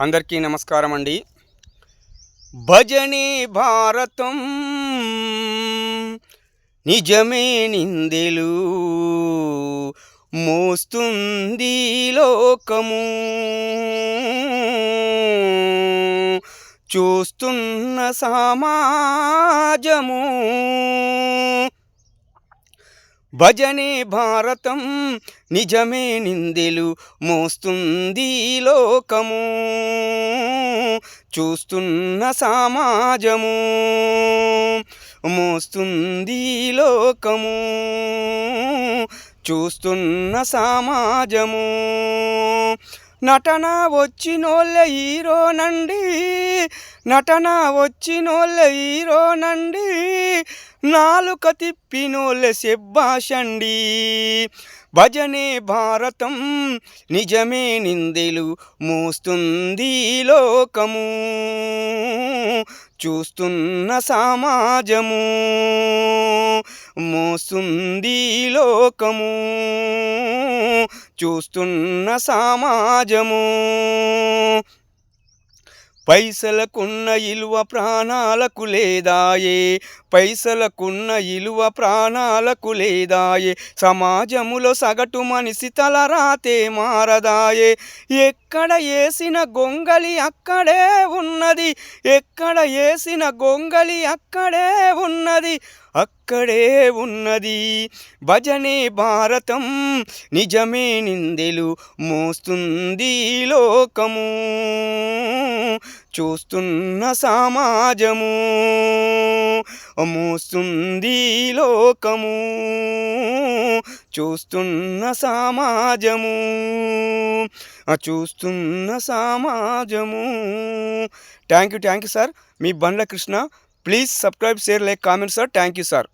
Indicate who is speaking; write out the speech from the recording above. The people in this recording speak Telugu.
Speaker 1: అందరికీ నమస్కారం అండి. భజనే భారతం నిజమే నిందెలు మోస్తుంది లోకము, చూస్తున్న సమాజము. భజనే భారతం నిజమే నిందెలు మోస్తుంది లోకము, చూస్తున్న సమాజము. మోస్తుంది లోకము, చూస్తున్న సమాజము. నటన వచ్చినోళ్ళ హీరోనండి, నటన వచ్చినోళ్ళ హీరోనండి, నాలుక తిప్పినోళ్ళ శెబ్బాషండి. భజనే భారతం నిజమే నిందెలు మోస్తుంది లోకము, చూస్తున్న సమాజము. మోస్తుంది లోకము, చూస్తున్న సమాజము. పైసలకున్న ఇలువ ప్రాణాలకు లేదాయే, పైసలకున్న ఇలువ ప్రాణాలకు లేదాయే, సమాజములో సగటు మనిషి తలరాతే మారదాయే. ఎక్కడ వేసిన గొంగలి అక్కడే ఉన్నది, ఎక్కడ వేసిన గొంగలి అక్కడే ఉన్నది, అక్కడే ఉన్నది. భజనే భారతం నిజమే నిందెలు మోస్తుంది లోకము, చూస్తున్న సమాజము. మోస్తుంది లోకము, చూస్తున్న సమాజము. చూస్తున్న సమాజము. Thank you sir. Me Bandla Krishna. Please subscribe, share, like, comment sir. Thank you sir.